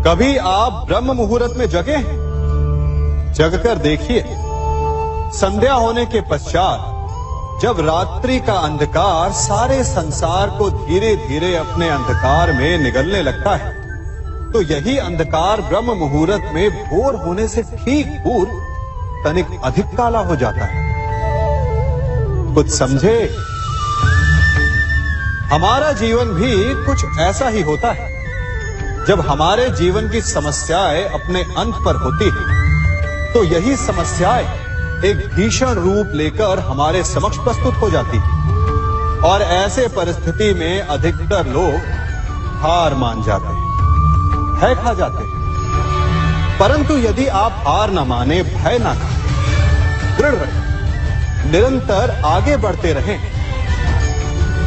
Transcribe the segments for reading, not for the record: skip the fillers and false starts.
कभी आप ब्रह्म मुहूर्त में जगे हैं? जगकर देखिए, संध्या होने के पश्चात जब रात्रि का अंधकार सारे संसार को धीरे धीरे अपने अंधकार में निगलने लगता है, तो यही अंधकार ब्रह्म मुहूर्त में भोर होने से ठीक पूर्व तनिक अधिक काला हो जाता है। कुछ समझे? हमारा जीवन भी कुछ ऐसा ही होता है। जब हमारे जीवन की समस्याएं अपने अंत पर होती हैं, तो यही समस्याएं एक भीषण रूप लेकर हमारे समक्ष प्रस्तुत हो जाती हैं और ऐसे परिस्थिति में अधिकतर लोग हार मान जाते हैं, भय खा जाते हैं। परंतु यदि आप हार न माने, भय न खाएं, दृढ़ रहें, निरंतर आगे बढ़ते रहें,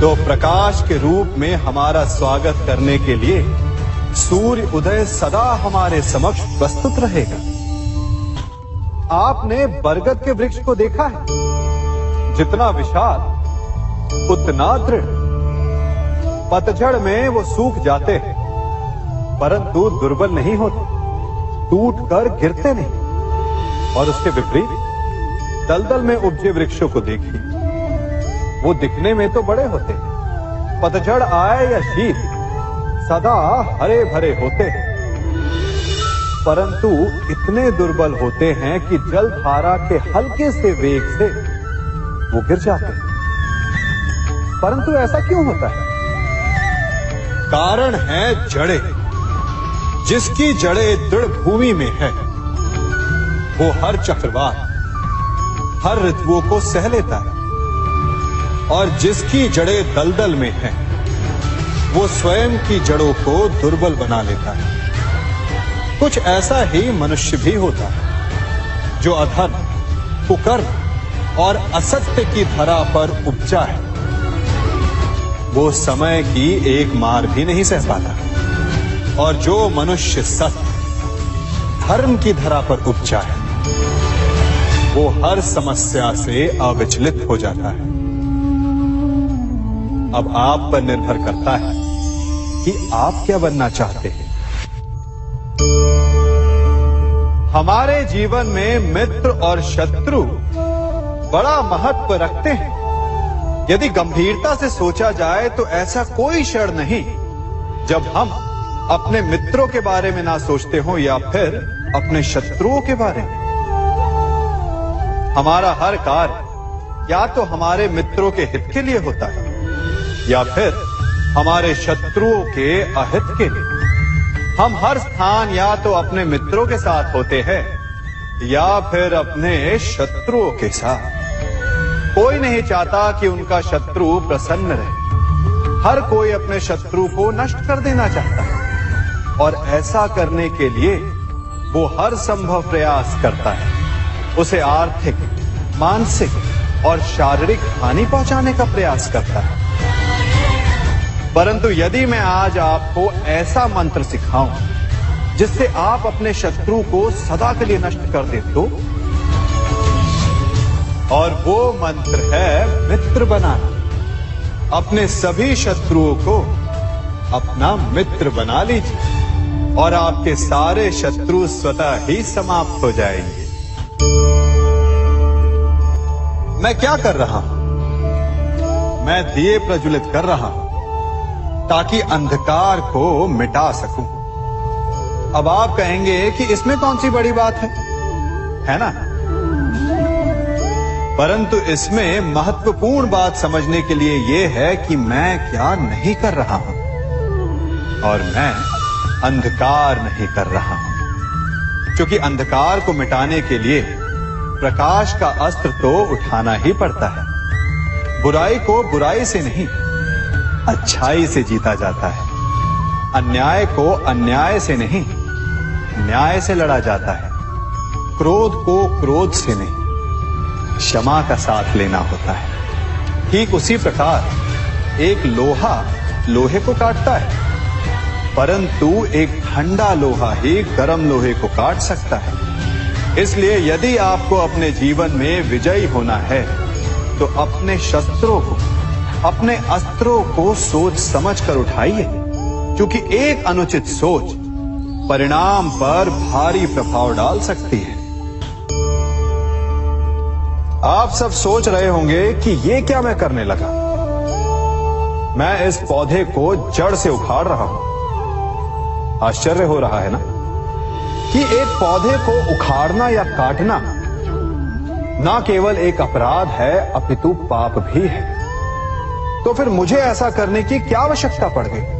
तो प्रकाश के रूप में हमारा स्वागत करने के लिए सूर्य उदय सदा हमारे समक्ष प्रस्तुत रहेगा। आपने बरगद के वृक्ष को देखा है? जितना विशाल उतना दृढ़। पतझड़ में वो सूख जाते हैं, परंतु दुर्बल नहीं होते, टूटकर गिरते नहीं। और उसके विपरीत दलदल में उपजे वृक्षों को देखिए, वो दिखने में तो बड़े होते हैं, पतझड़ आए या शीत सदा हरे भरे होते हैं, परंतु इतने दुर्बल होते हैं कि जल धारा के हल्के से वेग से वो गिर जाते हैं। परंतु ऐसा क्यों होता है? कारण है जड़ें। जिसकी जड़ें दृढ़ भूमि में है, वो हर चक्रवात, हर ऋतुओं को सह लेता है, और जिसकी जड़ें दलदल में है, वो स्वयं की जड़ों को दुर्बल बना लेता है। कुछ ऐसा ही मनुष्य भी होता है, जो अधर्म, कुकर्म और असत्य की धरा पर उपजा है। वो समय की एक मार भी नहीं सह पाता, और जो मनुष्य सत्य, धर्म की धरा पर उपजा है, वो हर समस्या से अविचलित हो जाता है। अब आप पर निर्भर करता है कि आप क्या बनना चाहते हैं। हमारे जीवन में मित्र और शत्रु बड़ा महत्व रखते हैं। यदि गंभीरता से सोचा जाए तो ऐसा कोई क्षण नहीं जब हम अपने मित्रों के बारे में ना सोचते हो या फिर अपने शत्रुओं के बारे में। हमारा हर कार्य या तो हमारे मित्रों के हित के लिए होता है या फिर हमारे शत्रुओं के अहित के लिए। हम हर स्थान या तो अपने मित्रों के साथ होते हैं या फिर अपने शत्रुओं के साथ। कोई नहीं चाहता कि उनका शत्रु प्रसन्न रहे। हर कोई अपने शत्रु को नष्ट कर देना चाहता है, और ऐसा करने के लिए वो हर संभव प्रयास करता है। उसे आर्थिक, मानसिक और शारीरिक हानि पहुंचाने का प्रयास करता है। परंतु यदि मैं आज आपको ऐसा मंत्र सिखाऊं जिससे आप अपने शत्रु को सदा के लिए नष्ट कर दें तो, और वो मंत्र है मित्र बनाना। अपने सभी शत्रुओं को अपना मित्र बना लीजिए और आपके सारे शत्रु स्वतः ही समाप्त हो जाएंगे। मैं क्या कर रहा हूं? मैं दिए प्रज्वलित कर रहा हूं ताकि अंधकार को मिटा सकूं। अब आप कहेंगे कि इसमें कौन सी बड़ी बात है ना? परंतु इसमें महत्वपूर्ण बात समझने के लिए यह है कि मैं क्या नहीं कर रहा हूं, और मैं अंधकार नहीं कर रहा हूं। क्योंकि अंधकार को मिटाने के लिए प्रकाश का अस्त्र तो उठाना ही पड़ता है। बुराई को बुराई से नहीं, अच्छाई से जीता जाता है। अन्याय को अन्याय से नहीं, न्याय से लड़ा जाता है। क्रोध को क्रोध से नहीं, क्षमा का साथ लेना होता है। ठीक उसी प्रकार एक लोहा लोहे को काटता है, परंतु एक ठंडा लोहा ही गर्म लोहे को काट सकता है। इसलिए यदि आपको अपने जीवन में विजयी होना है, तो अपने शस्त्रों को, अपने अस्त्रों को सोच समझ कर उठाइए, क्योंकि एक अनुचित सोच परिणाम पर भारी प्रभाव डाल सकती है। आप सब सोच रहे होंगे कि ये क्या मैं करने लगा। मैं इस पौधे को जड़ से उखाड़ रहा हूं। आश्चर्य हो रहा है ना कि एक पौधे को उखाड़ना या काटना ना केवल एक अपराध है अपितु पाप भी है। तो फिर मुझे ऐसा करने की क्या आवश्यकता पड़ गई?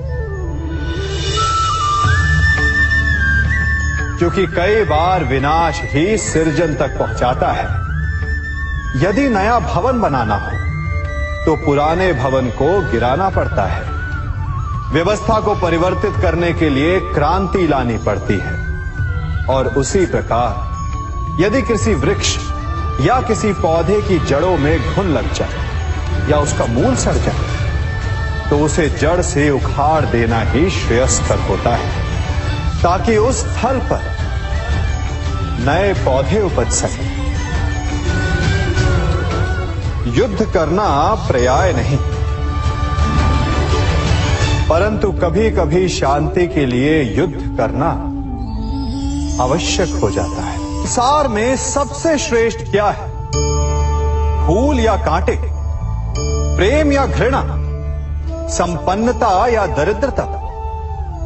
क्योंकि कई बार विनाश ही सृजन तक पहुंचाता है। यदि नया भवन बनाना हो तो पुराने भवन को गिराना पड़ता है। व्यवस्था को परिवर्तित करने के लिए क्रांति लानी पड़ती है। और उसी प्रकार यदि किसी वृक्ष या किसी पौधे की जड़ों में घुन लग जाए या उसका मूल सड़ जाए तो उसे जड़ से उखाड़ देना ही श्रेयस्कर होता है, ताकि उस स्थल पर नए पौधे उपज सके। युद्ध करना पर्याय नहीं, परंतु कभी कभी शांति के लिए युद्ध करना आवश्यक हो जाता है। संसार में सबसे श्रेष्ठ क्या है? फूल या कांटे, प्रेम या घृणा, संपन्नता या दरिद्रता,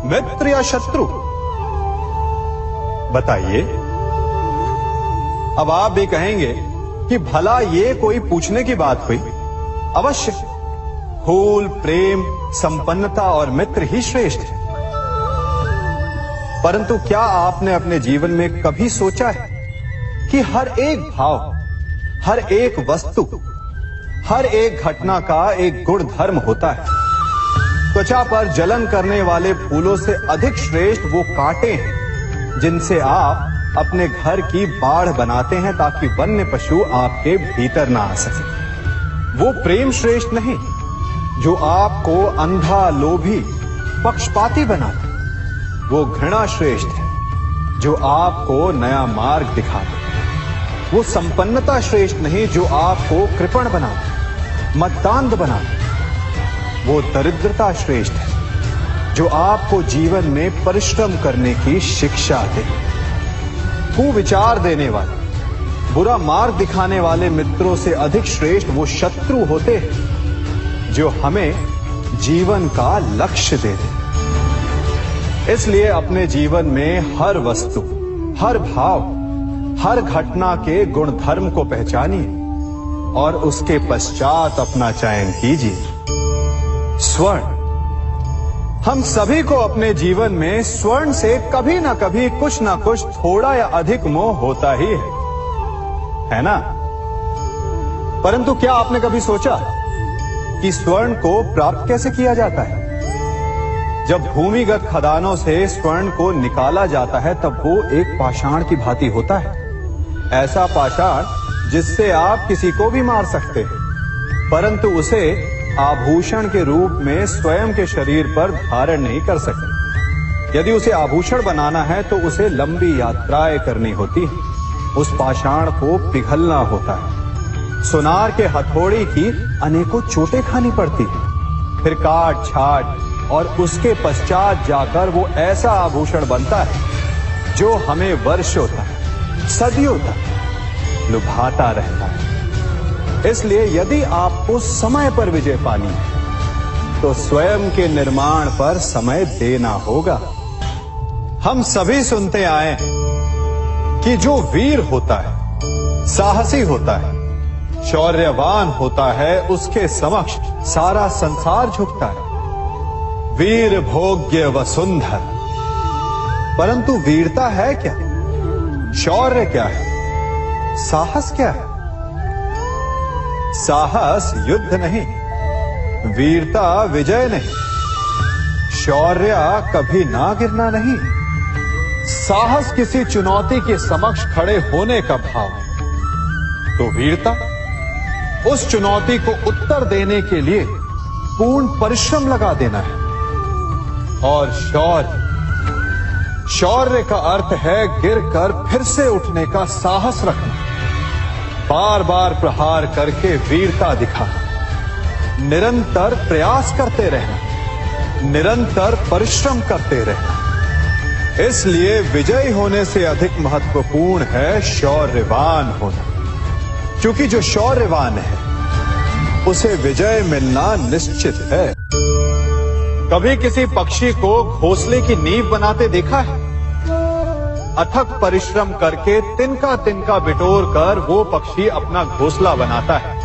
मित्र या शत्रु? बताइए। अब आप भी कहेंगे कि भला ये कोई पूछने की बात हुई? अवश्य, फूल, प्रेम, संपन्नता और मित्र ही श्रेष्ठ है। परंतु क्या आपने अपने जीवन में कभी सोचा है कि हर एक भाव, हर एक वस्तु, हर एक घटना का एक गुण धर्म होता है? त्वचा पर जलन करने वाले फूलों से अधिक श्रेष्ठ वो कांटे हैं जिनसे आप अपने घर की बाढ़ बनाते हैं ताकि वन्य पशु आपके भीतर ना आ सके। वो प्रेम श्रेष्ठ नहीं जो आपको अंधा, लोभी, पक्षपाती बनाता। वो घृणा श्रेष्ठ है जो आपको नया मार्ग दिखाता। वो संपन्नता श्रेष्ठ नहीं जो आपको कृपण बनाता, मतदान बनाता। वो दरिद्रता श्रेष्ठ है जो आपको जीवन में परिश्रम करने की शिक्षा दे। कुविचार देने वाले, बुरा मार्ग दिखाने वाले मित्रों से अधिक श्रेष्ठ वो शत्रु होते हैं जो हमें जीवन का लक्ष्य दे दे। इसलिए अपने जीवन में हर वस्तु, हर भाव, हर घटना के गुण धर्म को पहचानिए और उसके पश्चात अपना चयन कीजिए। स्वर्ण, हम सभी को अपने जीवन में स्वर्ण से कभी ना कभी कुछ ना कुछ थोड़ा या अधिक मोह होता ही है ना? परंतु क्या आपने कभी सोचा कि स्वर्ण को प्राप्त कैसे किया जाता है? जब भूमिगत खदानों से स्वर्ण को निकाला जाता है तब वो एक पाषाण की भांति होता है। ऐसा पाषाण जिससे आप किसी को भी मार सकते हैं, परंतु उसे आभूषण के रूप में स्वयं के शरीर पर धारण नहीं कर सकते। यदि उसे आभूषण बनाना है तो उसे लंबी यात्राएं करनी होती है। उस पाषाण को पिघलना होता है। सुनार के हथौड़ी की अनेकों चोटें खानी पड़ती है। फिर काट छाट और उसके पश्चात जाकर वो ऐसा आभूषण बनता है जो हमें वर्षों तक, सदियों तक लुभाता रहता है। इसलिए यदि आपको समय पर विजय पानी है तो स्वयं के निर्माण पर समय देना होगा। हम सभी सुनते आए कि जो वीर होता है, साहसी होता है, शौर्यवान होता है, उसके समक्ष सारा संसार झुकता है। वीर भोग्य वसुंधर। परंतु वीरता है क्या? शौर्य क्या है? साहस क्या है? साहस युद्ध नहीं, वीरता विजय नहीं, शौर्य कभी ना गिरना नहीं। साहस किसी चुनौती के समक्ष खड़े होने का भाव है, तो वीरता उस चुनौती को उत्तर देने के लिए पूर्ण परिश्रम लगा देना है। और शौर्य का अर्थ है गिरकर फिर से उठने का साहस रखना, बार बार प्रहार करके वीरता दिखाना, निरंतर प्रयास करते रहना, निरंतर परिश्रम करते रहना। इसलिए विजयी होने से अधिक महत्वपूर्ण है शौर्यवान होना, क्योंकि जो शौर्यवान है उसे विजय मिलना निश्चित है। कभी किसी पक्षी को घोंसले की नींव बनाते देखा है? अथक परिश्रम करके तिनका तिनका बिटोर कर वो पक्षी अपना घोंसला बनाता है,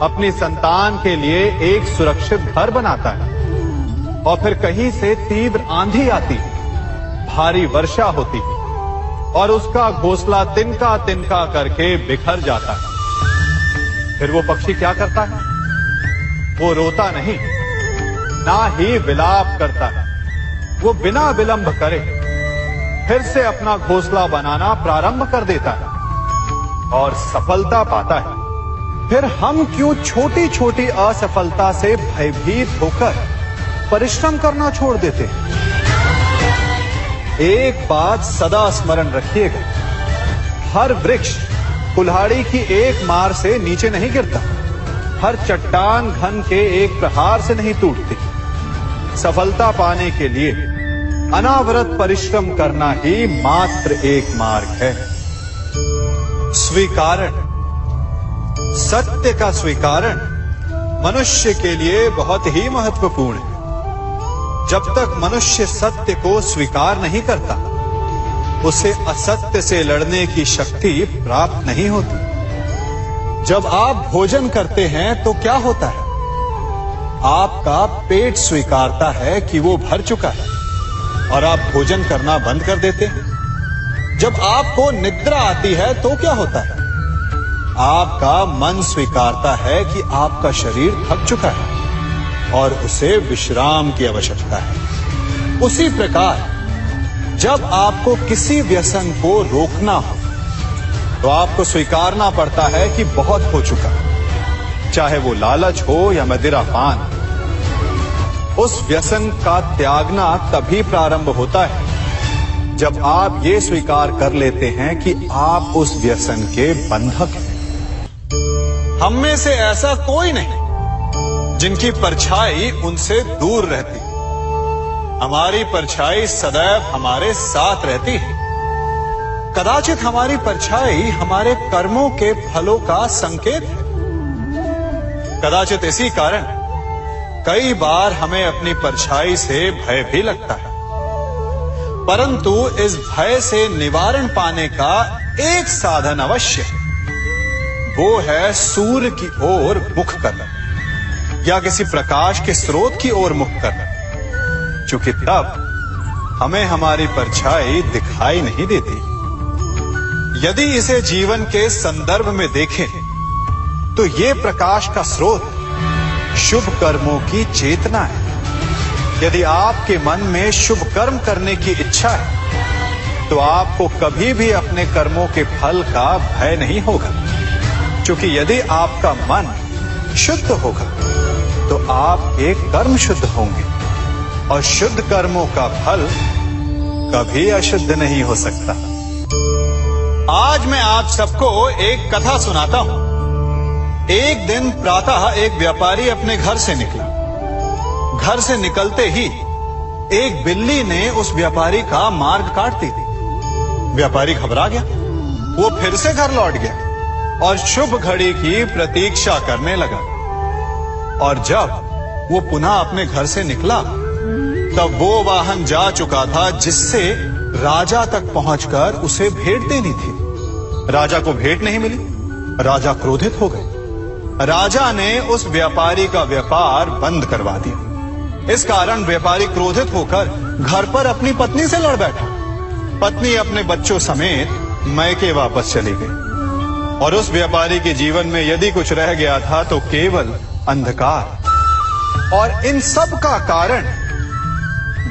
अपनी संतान के लिए एक सुरक्षित घर बनाता है। और फिर कहीं से तीव्र आंधी आती है, भारी वर्षा होती है और उसका घोंसला तिनका तिनका करके बिखर जाता है। फिर वो पक्षी क्या करता है? वो रोता नहीं, ना ही विलाप करता है। वो बिना विलंब करे फिर से अपना घोंसला बनाना प्रारंभ कर देता है और सफलता पाता है। फिर हम क्यों छोटी छोटी असफलता से भयभीत होकर परिश्रम करना छोड़ देते हैं? एक बात सदा स्मरण रखिएगा, हर वृक्ष कुल्हाड़ी की एक मार से नीचे नहीं गिरता, हर चट्टान घन के एक प्रहार से नहीं टूटती। सफलता पाने के लिए अनावरत परिश्रम करना ही मात्र एक मार्ग है। स्वीकारण, सत्य का स्वीकारण मनुष्य के लिए बहुत ही महत्वपूर्ण है। जब तक मनुष्य सत्य को स्वीकार नहीं करता, उसे असत्य से लड़ने की शक्ति प्राप्त नहीं होती। जब आप भोजन करते हैं तो क्या होता है? आपका पेट स्वीकारता है कि वो भर चुका है और आप भोजन करना बंद कर देते हैं। जब आपको निद्रा आती है तो क्या होता है? आपका मन स्वीकारता है कि आपका शरीर थक चुका है और उसे विश्राम की आवश्यकता है। उसी प्रकार जब आपको किसी व्यसन को रोकना हो तो आपको स्वीकारना पड़ता है कि बहुत हो चुका, चाहे वो लालच हो या मदिरापान। उस व्यसन का त्यागना तभी प्रारंभ होता है जब आप ये स्वीकार कर लेते हैं कि आप उस व्यसन के बंधक हैं। हम में से ऐसा कोई नहीं जिनकी परछाई उनसे दूर रहती। हमारी परछाई सदैव हमारे साथ रहती है। कदाचित हमारी परछाई हमारे कर्मों के फलों का संकेत है। कदाचित इसी कारण कई बार हमें अपनी परछाई से भय भी लगता है, परंतु इस भय से निवारण पाने का एक साधन अवश्य है। वो है सूर्य की ओर मुख करना या किसी प्रकाश के स्रोत की ओर मुख करना, क्योंकि तब हमें हमारी परछाई दिखाई नहीं देती। यदि इसे जीवन के संदर्भ में देखें तो ये प्रकाश का स्रोत शुभ कर्मों की चेतना है। यदि आपके मन में शुभ कर्म करने की इच्छा है तो आपको कभी भी अपने कर्मों के फल का भय नहीं होगा, क्योंकि यदि आपका मन शुद्ध होगा तो आपके कर्म शुद्ध होंगे और शुद्ध कर्मों का फल कभी अशुद्ध नहीं हो सकता। आज मैं आप सबको एक कथा सुनाता हूं। एक दिन प्रातः एक व्यापारी अपने घर से निकला। घर से निकलते ही एक बिल्ली ने उस व्यापारी का मार्ग काट दी। व्यापारी घबरा गया। वो फिर से घर लौट गया और शुभ घड़ी की प्रतीक्षा करने लगा। और जब वो पुनः अपने घर से निकला तब वो वाहन जा चुका था जिससे राजा तक पहुंचकर उसे भेंट देनी थी। राजा को भेंट नहीं मिली। राजा क्रोधित हो गए। राजा ने उस व्यापारी का व्यापार बंद करवा दिया। इस कारण व्यापारी क्रोधित होकर घर पर अपनी पत्नी से लड़ बैठा। पत्नी अपने बच्चों समेत मैके वापस चली गई और उस व्यापारी के जीवन में यदि कुछ रह गया था तो केवल अंधकार। और इन सब का कारण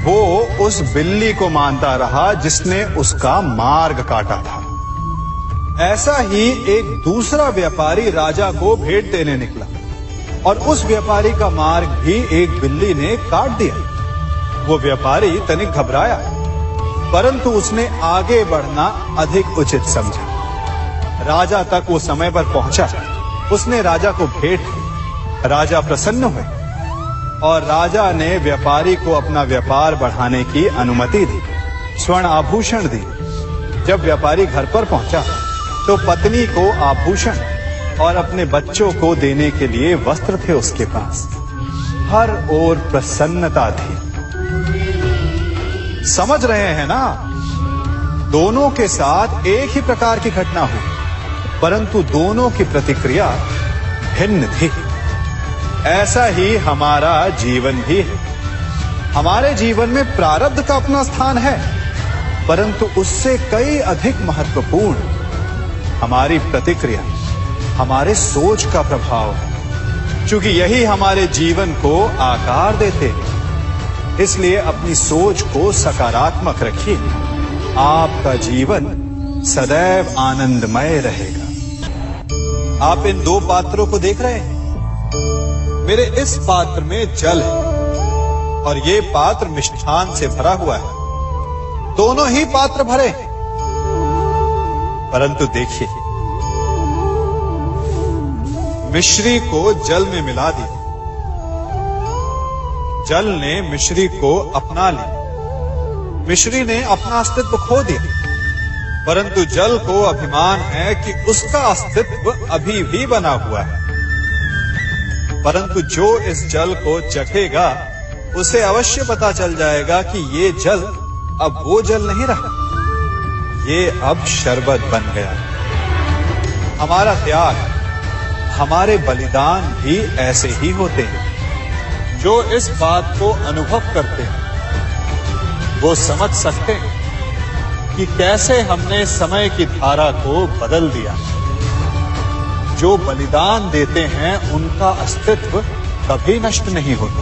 वो उस बिल्ली को मानता रहा जिसने उसका मार्ग काटा था। ऐसा ही एक दूसरा व्यापारी राजा को भेंट देने निकला और उस व्यापारी का मार्ग भी एक बिल्ली ने काट दिया। वो व्यापारी तनिक घबराया, परंतु उसने आगे बढ़ना अधिक उचित समझा। राजा तक वो समय पर पहुंचा। उसने राजा को भेंट दी। राजा प्रसन्न हुए और राजा ने व्यापारी को अपना व्यापार बढ़ाने की अनुमति दी। स्वर्ण आभूषण दिए। जब व्यापारी घर पर पहुंचा तो पत्नी को आभूषण और अपने बच्चों को देने के लिए वस्त्र थे उसके पास। हर ओर प्रसन्नता थी। समझ रहे हैं ना, दोनों के साथ एक ही प्रकार की घटना हुई, परंतु दोनों की प्रतिक्रिया भिन्न थी। ऐसा ही हमारा जीवन भी है। हमारे जीवन में प्रारब्ध का अपना स्थान है, परंतु उससे कई अधिक महत्वपूर्ण हमारी प्रतिक्रिया, हमारे सोच का प्रभाव है। क्योंकि यही हमारे जीवन को आकार देते हैं। इसलिए अपनी सोच को सकारात्मक रखिए। आपका जीवन सदैव आनंदमय रहेगा। आप इन दो पात्रों को देख रहे हैं। मेरे इस पात्र में जल है और ये पात्र मिष्ठान से भरा हुआ है। दोनों ही पात्र भरे हैं, परंतु देखिए, मिश्री को जल में मिला दिया। जल ने मिश्री को अपना लिया। मिश्री ने अपना अस्तित्व खो दिया, परंतु जल को अभिमान है कि उसका अस्तित्व अभी भी बना हुआ है। परंतु जो इस जल को चखेगा उसे अवश्य पता चल जाएगा कि ये जल अब वो जल नहीं रहा, ये अब शरबत बन गया। हमारा त्याग, हमारे बलिदान भी ऐसे ही होते हैं। जो इस बात को अनुभव करते हैं वो समझ सकते हैं कि कैसे हमने समय की धारा को बदल दिया। जो बलिदान देते हैं उनका अस्तित्व कभी नष्ट नहीं होता,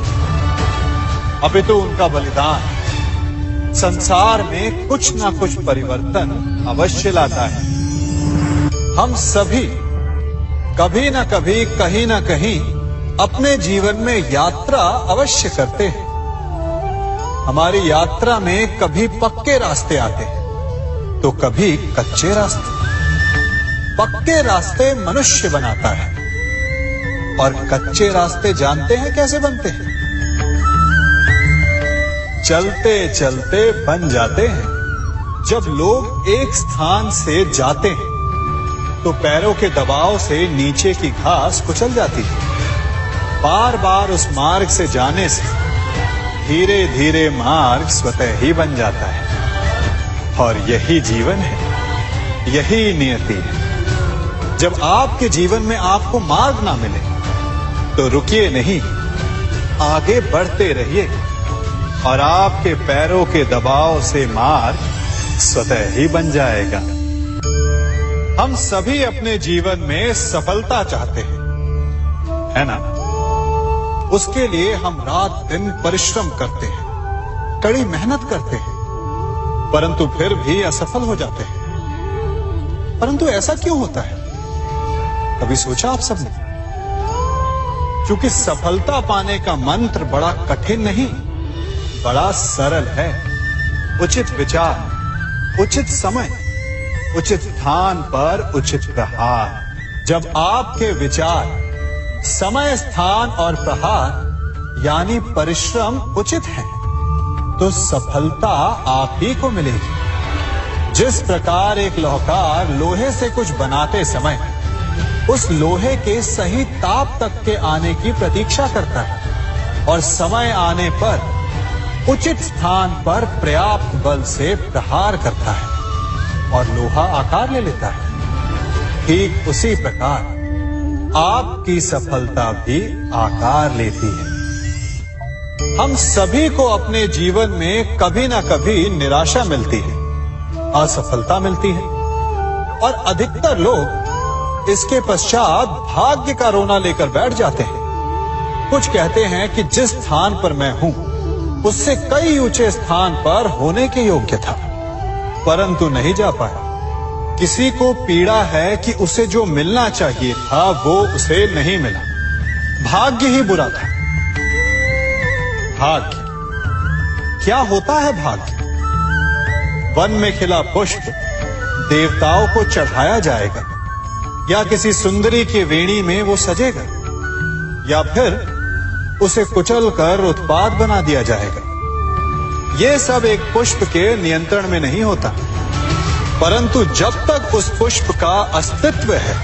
अपितु उनका बलिदान संसार में कुछ ना कुछ परिवर्तन अवश्य लाता है। हम सभी कभी ना कभी, कहीं ना कहीं अपने जीवन में यात्रा अवश्य करते हैं। हमारी यात्रा में कभी पक्के रास्ते आते हैं तो कभी कच्चे रास्ते। पक्के रास्ते मनुष्य बनाता है और कच्चे रास्ते जानते हैं कैसे बनते हैं? चलते चलते बन जाते हैं। जब लोग एक स्थान से जाते हैं तो पैरों के दबाव से नीचे की घास कुचल जाती है। बार बार उस मार्ग से जाने से धीरे धीरे मार्ग स्वतः ही बन जाता है। और यही जीवन है, यही नियति है। जब आपके जीवन में आपको मार्ग ना मिले तो रुकिए नहीं, आगे बढ़ते रहिए और आपके पैरों के दबाव से मार्ग स्वतः ही बन जाएगा। हम सभी अपने जीवन में सफलता चाहते हैं, है ना? उसके लिए हम रात दिन परिश्रम करते हैं, कड़ी मेहनत करते हैं, परंतु फिर भी असफल हो जाते हैं। परंतु ऐसा क्यों होता है? कभी सोचा आप सबने? क्योंकि सफलता पाने का मंत्र बड़ा कठिन नहीं, बड़ा सरल है। उचित विचार, उचित समय, उचित स्थान पर उचित प्रहार। जब आपके विचार, समय, स्थान और प्रहार यानी परिश्रम उचित है तो सफलता आप ही को मिलेगी। जिस प्रकार एक लोहार लोहे से कुछ बनाते समय उस लोहे के सही ताप तक के आने की प्रतीक्षा करता है और समय आने पर उचित स्थान पर पर्याप्त बल से प्रहार करता है और लोहा आकार ले लेता है, ठीक उसी प्रकार आपकी सफलता भी आकार लेती है। हम सभी को अपने जीवन में कभी ना कभी निराशा मिलती है, असफलता मिलती है और अधिकतर लोग इसके पश्चात भाग्य का रोना लेकर बैठ जाते हैं। कुछ कहते हैं कि जिस स्थान पर मैं हूं उससे कई ऊंचे स्थान पर होने के योग्य था, परंतु नहीं जा पाया। किसी को पीड़ा है कि उसे जो मिलना चाहिए था वो उसे नहीं मिला। भाग्य ही बुरा था। भाग्य क्या होता है? भाग्य वन में खिला पुष्प देवताओं को चढ़ाया जाएगा या किसी सुंदरी की वेणी में वो सजेगा या फिर उसे कुचल कर उत्पाद बना दिया जाएगा ये सब एक पुष्प के नियंत्रण में नहीं होता, परंतु जब तक उस पुष्प का अस्तित्व है,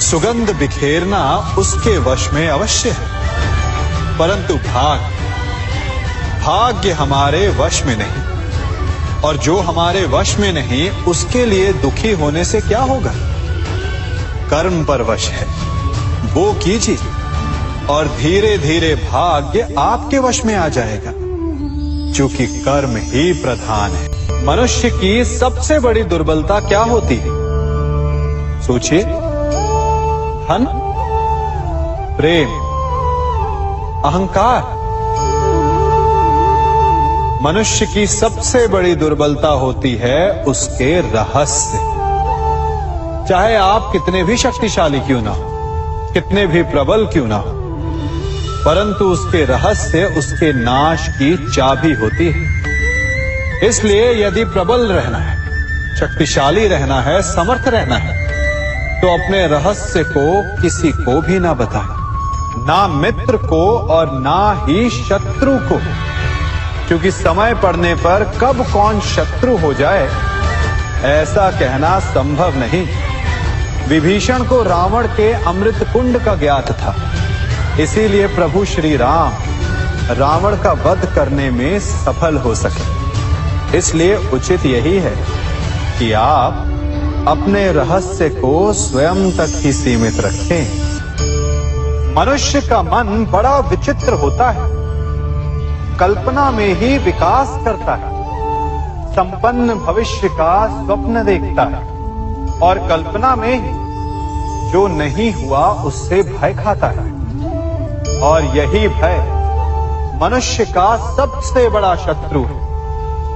सुगंध बिखेरना उसके वश में अवश्य है। परंतु भाग्य हमारे वश में नहीं, और जो हमारे वश में नहीं उसके लिए दुखी होने से क्या होगा। कर्म पर वश है, वो कीजिए और धीरे धीरे भाग्य आपके वश में आ जाएगा, क्योंकि कर्म ही प्रधान है। मनुष्य की सबसे बड़ी दुर्बलता क्या होती है? सोचिए। धन, प्रेम, अहंकार। मनुष्य की सबसे बड़ी दुर्बलता होती है उसके रहस्य। चाहे आप कितने भी शक्तिशाली क्यों ना हो, कितने भी प्रबल क्यों ना हो, परंतु उसके रहस्य उसके नाश की चाबी होती है। इसलिए यदि प्रबल रहना है, शक्तिशाली रहना है, समर्थ रहना है, तो अपने रहस्य को किसी को भी ना बताएं, ना मित्र को और ना ही शत्रु को, क्योंकि समय पड़ने पर कब कौन शत्रु हो जाए ऐसा कहना संभव नहीं। विभीषण को रावण के अमृत कुंड का ज्ञात था, इसीलिए प्रभु श्री राम रावण का वध करने में सफल हो सके। इसलिए उचित यही है कि आप अपने रहस्य को स्वयं तक ही सीमित रखें। मनुष्य का मन बड़ा विचित्र होता है, कल्पना में ही विकास करता है, संपन्न भविष्य का स्वप्न देखता है और कल्पना में ही जो नहीं हुआ उससे भय खाता है। और यही भय मनुष्य का सबसे बड़ा शत्रु है।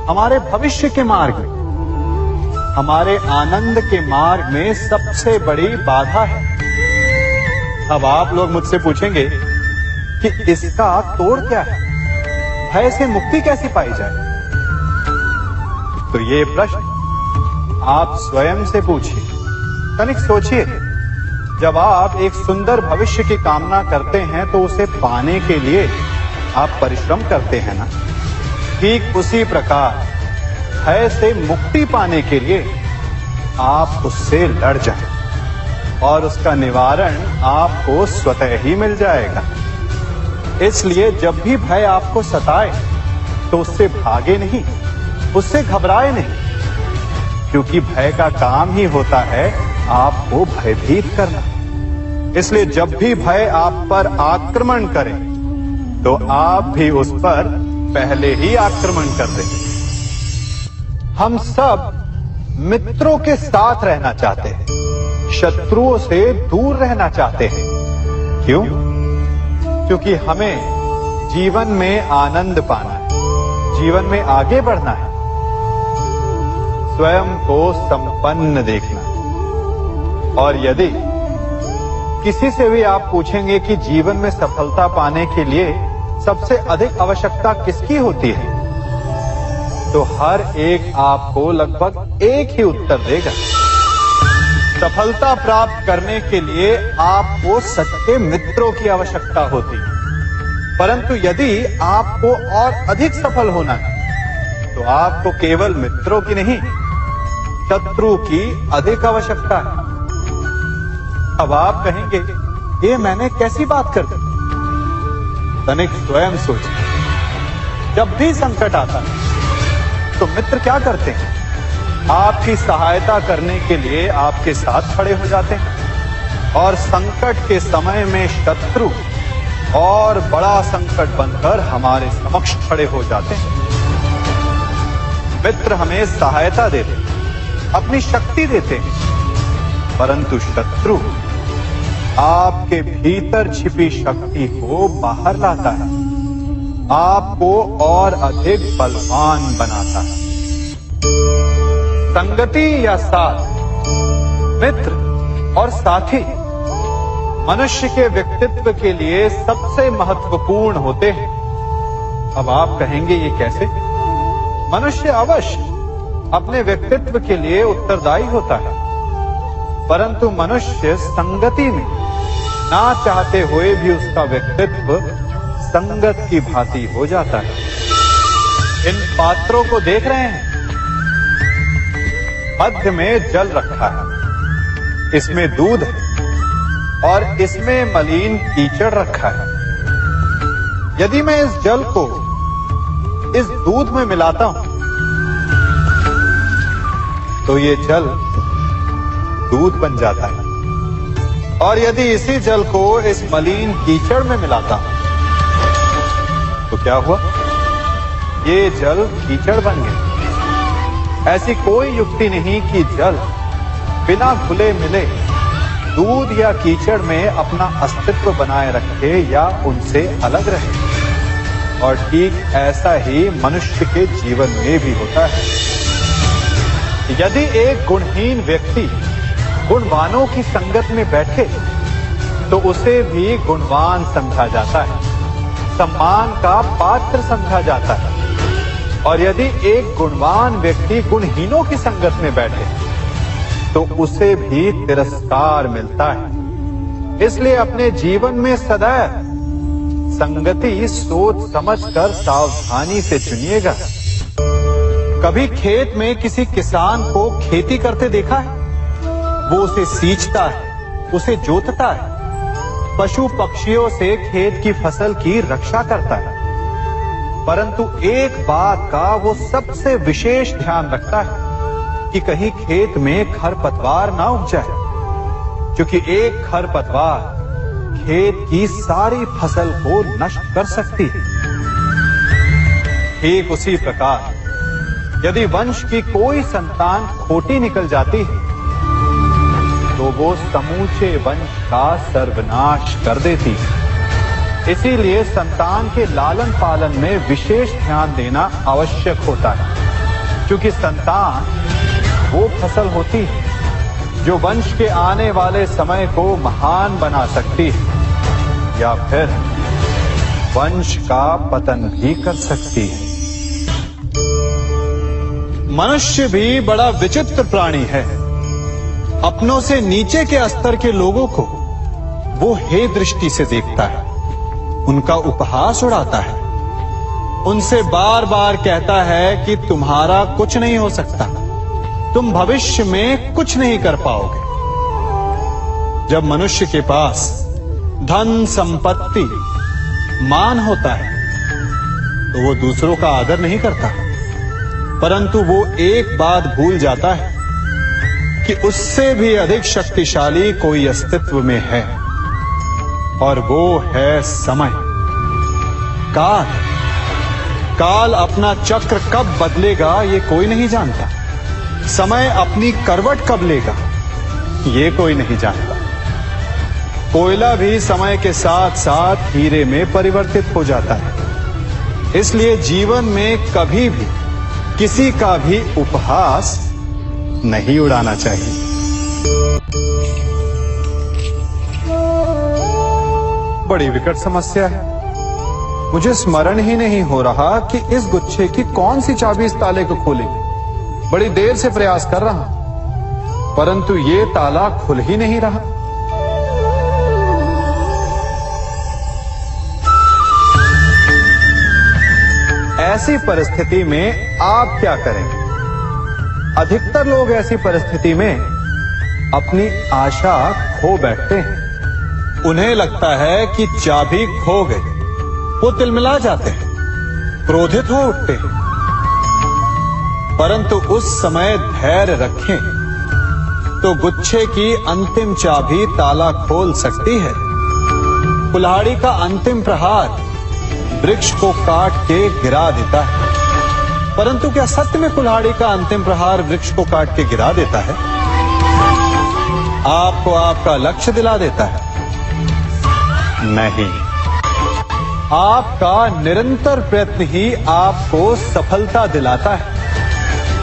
हमारे भविष्य के मार्ग में, हमारे आनंद के मार्ग में सबसे बड़ी बाधा है। अब आप लोग मुझसे पूछेंगे कि इसका तोड़ क्या है, भय से मुक्ति कैसे पाई जाए? तो ये प्रश्न आप स्वयं से पूछिए। तनिक सोचिए, जब आप एक सुंदर भविष्य की कामना करते हैं तो उसे पाने के लिए आप परिश्रम करते हैं ना। ठीक उसी प्रकार भय से मुक्ति पाने के लिए आप उससे लड़ जाएं और उसका निवारण आपको स्वतः ही मिल जाएगा। इसलिए जब भी भय आपको सताए तो उससे भागे नहीं, उससे घबराए नहीं, क्योंकि भय का काम ही होता है आपको भयभीत करना। इसलिए जब भी भय आप पर आक्रमण करे तो आप भी उस पर पहले ही आक्रमण कर दें। हम सब मित्रों के साथ रहना चाहते हैं, शत्रुओं से दूर रहना चाहते हैं। क्यों? क्योंकि हमें जीवन में आनंद पाना है, जीवन में आगे बढ़ना है, स्वयं को संपन्न देखना है। और यदि किसी से भी आप पूछेंगे कि जीवन में सफलता पाने के लिए सबसे अधिक आवश्यकता किसकी होती है, तो हर एक आपको लगभग एक ही उत्तर देगा। सफलता प्राप्त करने के लिए आपको सच्चे मित्रों की आवश्यकता होती है। परंतु यदि आपको और अधिक सफल होना है तो आपको केवल मित्रों की नहीं, शत्रु की अधिक आवश्यकता है। अब आप कहेंगे, ये मैंने कैसी बात कर दी? तनिक स्वयं सोचिए। जब भी संकट आता है तो मित्र क्या करते हैं? आपकी सहायता करने के लिए आपके साथ खड़े हो जाते हैं, और संकट के समय में शत्रु और बड़ा संकट बनकर हमारे समक्ष खड़े हो जाते हैं। मित्र हमें सहायता देते हैं, अपनी शक्ति देते हैं, परंतु शत्रु आपके भीतर छिपी शक्ति को बाहर लाता है, आपको और अधिक बलवान बनाता है। संगति या साथ, मित्र और साथी मनुष्य के व्यक्तित्व के लिए सबसे महत्वपूर्ण होते हैं। अब आप कहेंगे, ये कैसे? मनुष्य अवश्य अपने व्यक्तित्व के लिए उत्तरदायी होता है, परंतु मनुष्य संगति में ना चाहते हुए भी उसका व्यक्तित्व संगत की भांति हो जाता है। इन पात्रों को देख रहे हैं? मध्य में जल रखा है, इसमें दूध है और इसमें मलिन कीचड़ रखा है। यदि मैं इस जल को इस दूध में मिलाता हूं तो ये जल दूध बन जाता है, और यदि इसी जल को इस मलिन कीचड़ में मिलाता हूं तो क्या हुआ? ये जल कीचड़ बन गया। ऐसी कोई युक्ति नहीं कि जल बिना घुले मिले दूध या कीचड़ में अपना अस्तित्व बनाए रखे या उनसे अलग रहे। और ठीक ऐसा ही मनुष्य के जीवन में भी होता है। यदि एक गुणहीन व्यक्ति गुणवानों की संगत में बैठे तो उसे भी गुणवान समझा जाता है, सम्मान का पात्र समझा जाता है। और यदि एक गुणवान व्यक्ति गुणहीनों की संगत में बैठे तो उसे भी तिरस्कार मिलता है। इसलिए अपने जीवन में सदैव संगति सोच समझकर सावधानी से चुनिएगा। कभी खेत में किसी किसान को खेती करते देखा है? वो उसे सींचता है, उसे जोतता है, पशु पक्षियों से खेत की फसल की रक्षा करता है, परंतु एक बात का वो सबसे विशेष ध्यान रखता है कि कहीं खेत में खरपतवार ना उग जाए, क्योंकि एक खरपतवार खेत की सारी फसल को नष्ट कर सकती है। ठीक उसी प्रकार यदि वंश की कोई संतान खोटी निकल जाती है तो वो समूचे वंश का सर्वनाश कर देती है। इसीलिए संतान के लालन पालन में विशेष ध्यान देना आवश्यक होता है, क्योंकि संतान वो फसल होती है जो वंश के आने वाले समय को महान बना सकती है या फिर वंश का पतन भी कर सकती है। मनुष्य भी बड़ा विचित्र प्राणी है। अपनों से नीचे के स्तर के लोगों को वो हे दृष्टि से देखता है, उनका उपहास उड़ाता है, उनसे बार बार कहता है कि तुम्हारा कुछ नहीं हो सकता, तुम भविष्य में कुछ नहीं कर पाओगे। जब मनुष्य के पास धन संपत्ति मान होता है तो वो दूसरों का आदर नहीं करता, परंतु वो एक बात भूल जाता है कि उससे भी अधिक शक्तिशाली कोई अस्तित्व में है, और वो है समय। काल काल अपना चक्र कब बदलेगा ये कोई नहीं जानता। समय अपनी करवट कब लेगा ये कोई नहीं जानता। कोयला भी समय के साथ साथ हीरे में परिवर्तित हो जाता है। इसलिए जीवन में कभी भी किसी का भी उपहास नहीं उड़ाना चाहिए। बड़ी विकट समस्या है। मुझे स्मरण ही नहीं हो रहा कि इस गुच्छे की कौन सी चाबी इस ताले को खोलेगी। बड़ी देर से प्रयास कर रहा हूं, परंतु ये ताला खुल ही नहीं रहा। ऐसी परिस्थिति में आप क्या करेंगे? अधिकतर लोग ऐसी परिस्थिति में अपनी आशा खो बैठते हैं। उन्हें लगता है कि चाबी खो गई। वो तिलमिला जाते हैं, क्रोधित हो उठते हैं, परंतु उस समय धैर्य रखें तो गुच्छे की अंतिम चाबी ताला खोल सकती है। कुल्हाड़ी का अंतिम प्रहार वृक्ष को काट के गिरा देता है, परंतु क्या सत्य में कुल्हाड़ी का अंतिम प्रहार वृक्ष को काट के गिरा देता है? आपको आपका लक्ष्य दिला देता है? नहीं, आपका निरंतर प्रयत्न ही आपको सफलता दिलाता है।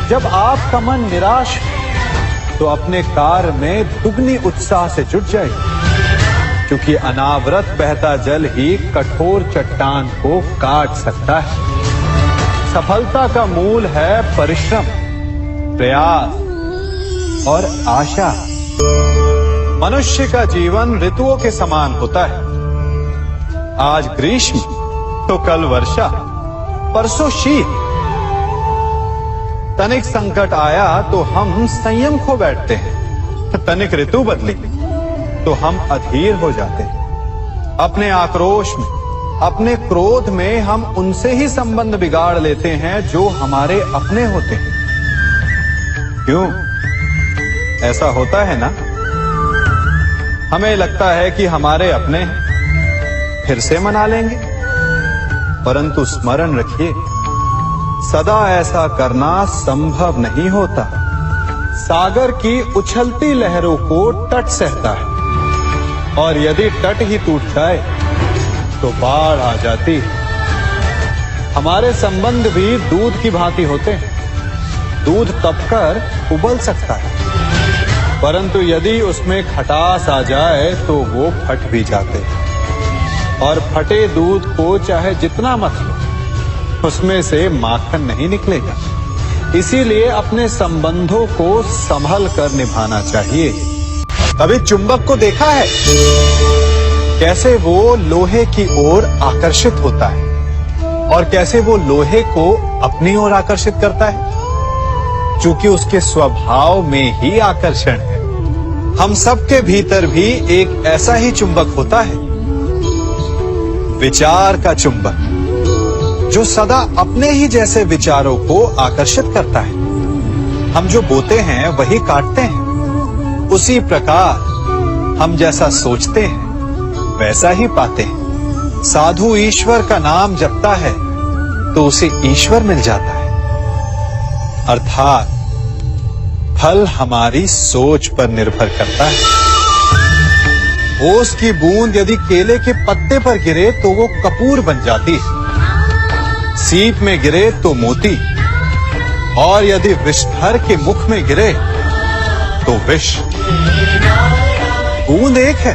जब आपका मन निराश है तो अपने कार्य में दुगनी उत्साह से जुट जाइए, क्योंकि अनावरत बहता जल ही कठोर चट्टान को काट सकता है। सफलता का मूल है परिश्रम, प्रयास और आशा। मनुष्य का जीवन ऋतुओं के समान होता है। आज ग्रीष्म तो कल वर्षा, परसों शीत तनिक संकट आया तो हम संयम खो बैठते हैं, तनिक ऋतु बदली तो हम अधीर हो जाते हैं। अपने आक्रोश में, अपने क्रोध में हम उनसे ही संबंध बिगाड़ लेते हैं जो हमारे अपने होते हैं। क्यों ऐसा होता है ना? हमें लगता है कि हमारे अपने हैं, फिर से मना लेंगे, परंतु स्मरण रखिए, सदा ऐसा करना संभव नहीं होता। सागर की उछलती लहरों को तट सहता है, और यदि तट ही टूट जाए तो बाढ़ आ जाती है। हमारे संबंध भी दूध की भांति होते हैं। दूध तपकर उबल सकता है, परंतु यदि उसमें खटास आ जाए तो वो फट भी जाते हैं। और फटे दूध को चाहे जितना मत लो, उसमें से माखन नहीं निकलेगा। इसीलिए अपने संबंधों को संभल कर निभाना चाहिए। कभी चुंबक को देखा है कैसे वो लोहे की ओर आकर्षित होता है, और कैसे वो लोहे को अपनी ओर आकर्षित करता है? चूंकि उसके स्वभाव में ही आकर्षण है। हम सबके भीतर भी एक ऐसा ही चुंबक होता है, विचार का चुंबक, जो सदा अपने ही जैसे विचारों को आकर्षित करता है। हम जो बोते हैं वही काटते हैं। उसी प्रकार हम जैसा सोचते हैं वैसा ही पाते हैं। साधु ईश्वर का नाम जपता है तो उसे ईश्वर मिल जाता है। अर्थात फल हमारी सोच पर निर्भर करता है। ओस की बूंद यदि केले के पत्ते पर गिरे तो वो कपूर बन जाती है। सीप में गिरे तो मोती, और यदि विषधर के मुख में गिरे तो विष। बूंद एक है,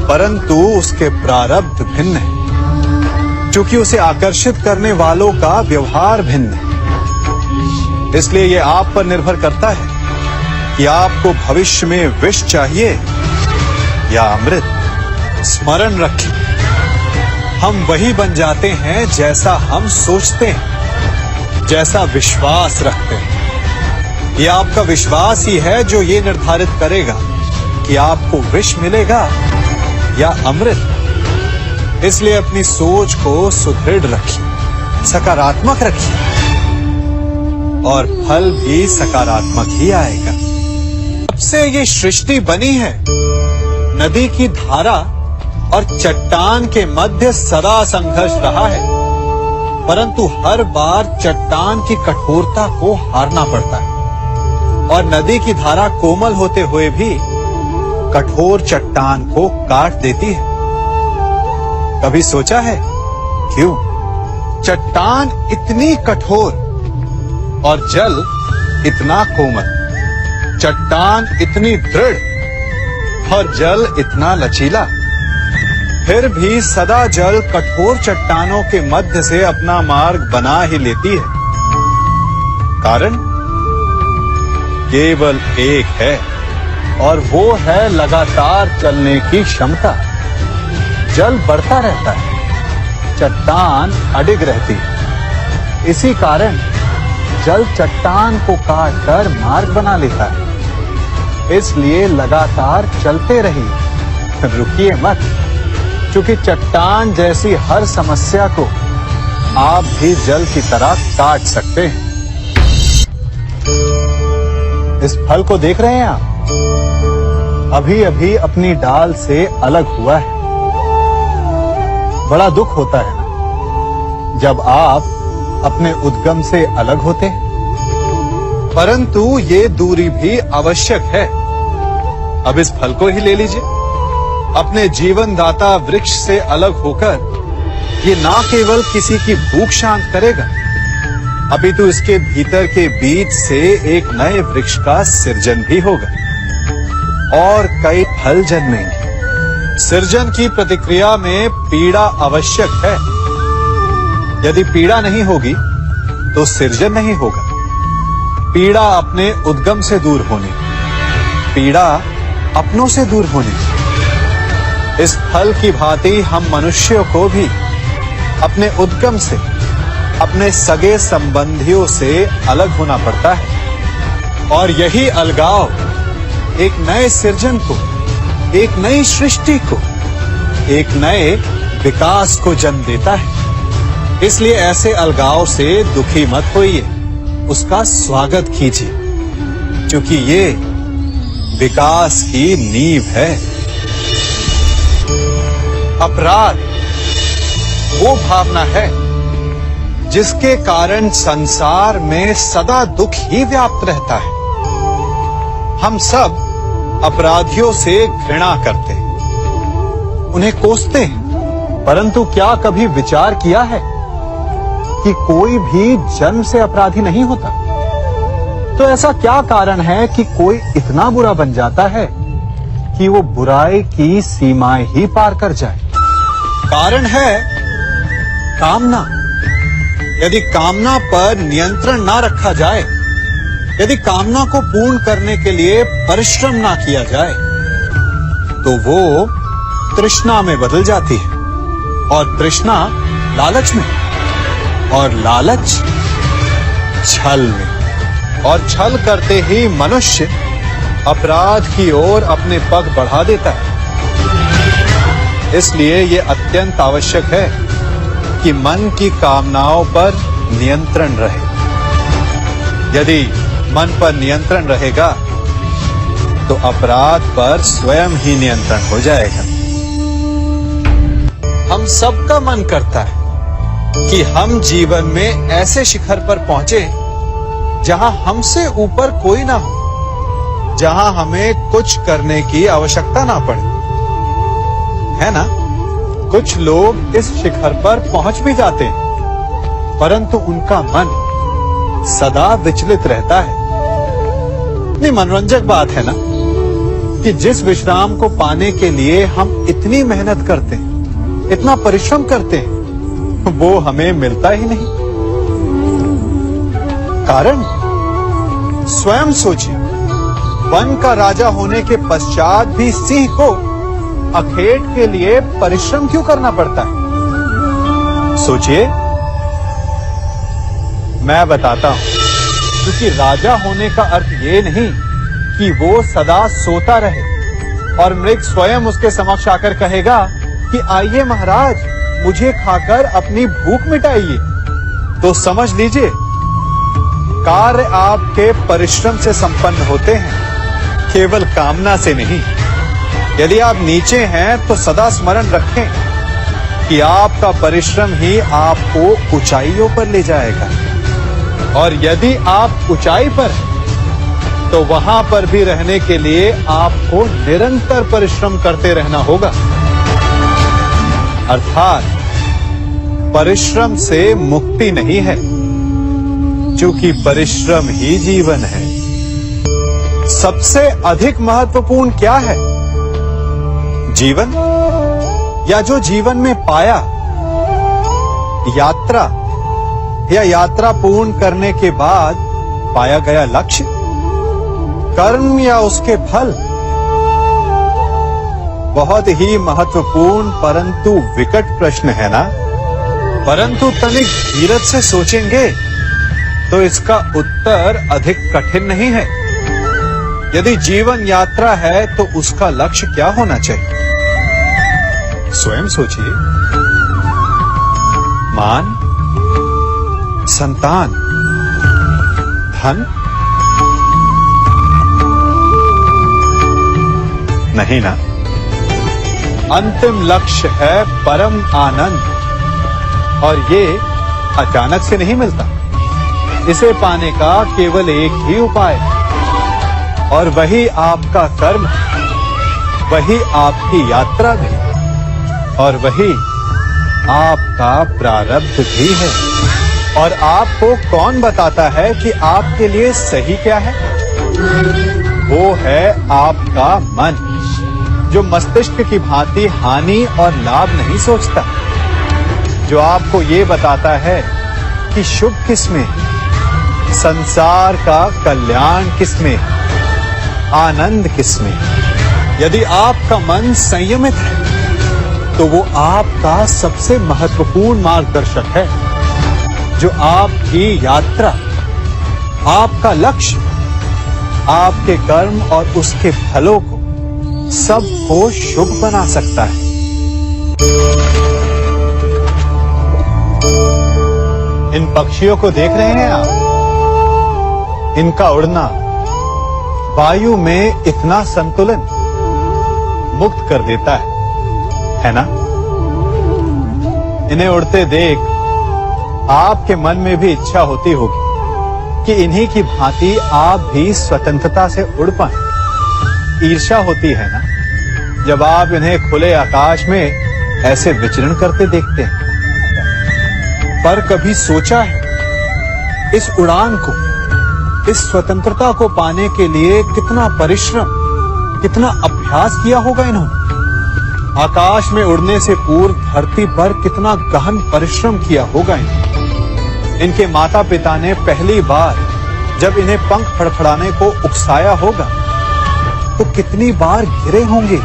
परंतु उसके प्रारब्ध भिन्न है, क्योंकि उसे आकर्षित करने वालों का व्यवहार भिन्न है। इसलिए यह आप पर निर्भर करता है कि आपको भविष्य में विष चाहिए या अमृत। स्मरण रखें, हम वही बन जाते हैं जैसा हम सोचते हैं, जैसा विश्वास रखते हैं। यह आपका विश्वास ही है जो ये निर्धारित करेगा कि आपको विष मिलेगा या अमृत। इसलिए अपनी सोच को सुदृढ़ रखिए, सकारात्मक रखिए, और फल भी सकारात्मक ही आएगा। जब से ये सृष्टि बनी है, नदी की धारा और चट्टान के मध्य सदा संघर्ष रहा है, परंतु हर बार चट्टान की कठोरता को हारना पड़ता है, और नदी की धारा कोमल होते हुए भी कठोर चट्टान को काट देती है। कभी सोचा है क्यों? चट्टान इतनी कठोर और जल इतना कोमल, चट्टान इतनी दृढ़ और जल इतना लचीला, फिर भी सदा जल कठोर चट्टानों के मध्य से अपना मार्ग बना ही लेती है। कारण केवल एक है, और वो है लगातार चलने की क्षमता। जल बढ़ता रहता है, चट्टान अडिग रहती है। इसी कारण जल चट्टान को काटकर मार्ग बना लेता है। इसलिए लगातार चलते रहिए, रुकिए मत, क्योंकि चट्टान जैसी हर समस्या को आप भी जल की तरह काट सकते हैं। इस फल को देख रहे हैं आप? अभी अभी अपनी डाल से अलग हुआ है। बड़ा दुख होता है ना जब आप अपने उद्गम से अलग होते हैं, परंतु ये दूरी भी आवश्यक है। अब इस फल को ही ले लीजिए। अपने जीवनदाता वृक्ष से अलग होकर ये ना केवल किसी की भूख शांत करेगा, अपितु इसके भीतर के बीज से एक नए वृक्ष का सृजन भी होगा और कई फल जन्मेंगे। सृजन की प्रतिक्रिया में पीड़ा आवश्यक है। यदि पीड़ा नहीं होगी तो सृजन नहीं होगा। पीड़ा अपने उद्गम से दूर होने, पीड़ा अपनों से दूर होने। इस फल की भांति हम मनुष्यों को भी अपने उद्गम से, अपने सगे संबंधियों से अलग होना पड़ता है। और यही अलगाव एक नए सृजन को, एक नई सृष्टि को, एक नए विकास को जन्म देता है। इसलिए ऐसे अलगाव से दुखी मत होइए, उसका स्वागत कीजिए, क्योंकि ये विकास की नींव है। अपराध वो भावना है जिसके कारण संसार में सदा दुख ही व्याप्त रहता है। हम सब अपराधियों से घृणा करते हैं, उन्हें कोसते हैं, परंतु क्या कभी विचार किया है कि कोई भी जन्म से अपराधी नहीं होता? तो ऐसा क्या कारण है कि कोई इतना बुरा बन जाता है कि वो बुराई की सीमाएं ही पार कर जाए? कारण है कामना। यदि कामना पर नियंत्रण ना रखा जाए, यदि कामना को पूर्ण करने के लिए परिश्रम ना किया जाए, तो वो तृष्णा में बदल जाती है, और तृष्णा लालच में, और लालच छल में, और छल करते ही मनुष्य अपराध की ओर अपने पग बढ़ा देता है। इसलिए ये अत्यंत आवश्यक है कि मन की कामनाओं पर नियंत्रण रहे। यदि मन पर नियंत्रण रहेगा तो अपराध पर स्वयं ही नियंत्रण हो जाएगा। हम सबका मन करता है कि हम जीवन में ऐसे शिखर पर पहुंचे जहां हमसे ऊपर कोई ना हो, जहां हमें कुछ करने की आवश्यकता ना पड़े, है ना? कुछ लोग इस शिखर पर पहुंच भी जाते हैं, परंतु उनका मन सदा विचलित रहता है। इतनी मनोरंजक बात है ना कि जिस विश्राम को पाने के लिए हम इतनी मेहनत करते हैं, इतना परिश्रम करते हैं, वो हमें मिलता ही नहीं। कारण स्वयं सोचिए, वन का राजा होने के पश्चात भी सिंह को अखेट के लिए परिश्रम क्यों करना पड़ता है? सोचिए। मैं बताता हूं, क्योंकि राजा होने का अर्थ ये नहीं कि वो सदा सोता रहे और मृग स्वयं उसके समक्ष आकर कहेगा कि आइए महाराज, मुझे खाकर अपनी भूख मिटाइए। तो समझ लीजिए, कार्य आपके परिश्रम से संपन्न होते हैं, केवल कामना से नहीं। यदि आप नीचे हैं तो सदा स्मरण रखें कि आपका परिश्रम ही आपको ऊंचाइयों पर ले जाएगा, और यदि आप ऊंचाई पर हैं तो वहां पर भी रहने के लिए आपको निरंतर परिश्रम करते रहना होगा। अर्थात परिश्रम से मुक्ति नहीं है, क्योंकि परिश्रम ही जीवन है। सबसे अधिक महत्वपूर्ण क्या है? जीवन, या जो जीवन में पाया, यात्रा, या यात्रा पूर्ण करने के बाद पाया गया लक्ष्य, कर्म या उसके फल? बहुत ही महत्वपूर्ण परंतु विकट प्रश्न है ना? परंतु तनिक धीरज से सोचेंगे तो इसका उत्तर अधिक कठिन नहीं है। यदि जीवन यात्रा है तो उसका लक्ष्य क्या होना चाहिए? स्वयं सोचिए। मान, संतान, धन? नहीं ना। अंतिम लक्ष्य है परम आनंद, और ये अचानक से नहीं मिलता। इसे पाने का केवल एक ही उपाय है, और वही आपका कर्म, वही आपकी यात्रा भी, और वही आपका प्रारब्ध भी है। और आपको कौन बताता है कि आपके लिए सही क्या है? वो है आपका मन, जो मस्तिष्क की भांति हानि और लाभ नहीं सोचता, जो आपको ये बताता है कि शुभ किसमें, संसार का कल्याण किसमें, आनंद किसमें। यदि आपका मन संयमित है तो वो आपका सबसे महत्वपूर्ण मार्गदर्शक है, जो आपकी यात्रा, आपका लक्ष्य, आपके कर्म और उसके फलों को सबको शुभ बना सकता है। इन पक्षियों को देख रहे हैं आप? इनका उड़ना वायु में इतना संतुलन मुक्त कर देता है ना? इन्हें उड़ते देख आपके मन में भी इच्छा होती होगी कि इन्हीं की भांति आप भी स्वतंत्रता से उड़ पाएं। ईर्ष्या होती है ना, जब आप इन्हें खुले आकाश में ऐसे विचरण करते देखते हैं। पर कभी सोचा है इस उड़ान को, इस स्वतंत्रता को पाने के लिए कितना परिश्रम, कितना अभ्यास किया होगा इन्होंने? आकाश में उड़ने से पूर्व धरती पर कितना गहन परिश्रम किया होगा इन्होंने। इनके माता पिता ने पहली बार जब इन्हें पंख फड़फड़ाने को उकसाया होगा तो कितनी बार गिरे होंगे।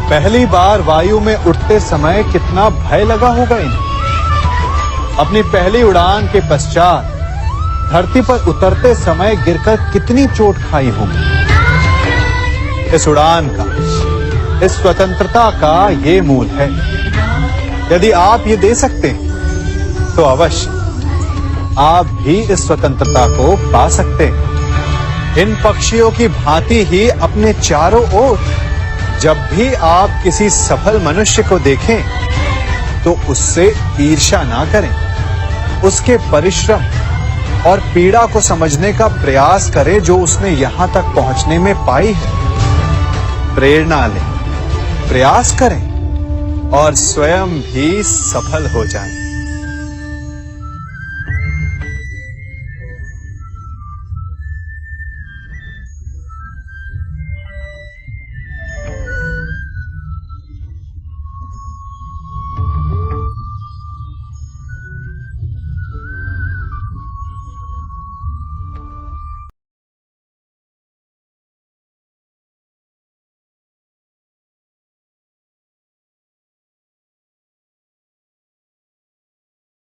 पहली बार वायु में उड़ते समय कितना भय लगा होगा इन्हें। अपनी पहली उड़ान के पश्चात धरती पर उतरते समय गिरकर कितनी चोट खाई होगी। इस उड़ान का, इस स्वतंत्रता का ये मूल है। यदि आप ये दे सकते हैं तो अवश्य आप भी इस स्वतंत्रता को पा सकते हैं। इन पक्षियों की भांति ही अपने चारों ओर जब भी आप किसी सफल मनुष्य को देखें तो उससे ईर्ष्या ना करें। उसके परिश्रम और पीड़ा को समझने का प्रयास करें जो उसने यहां तक पहुंचने में पाई है। प्रेरणा लें, प्रयास करें और स्वयं भी सफल हो जाएं।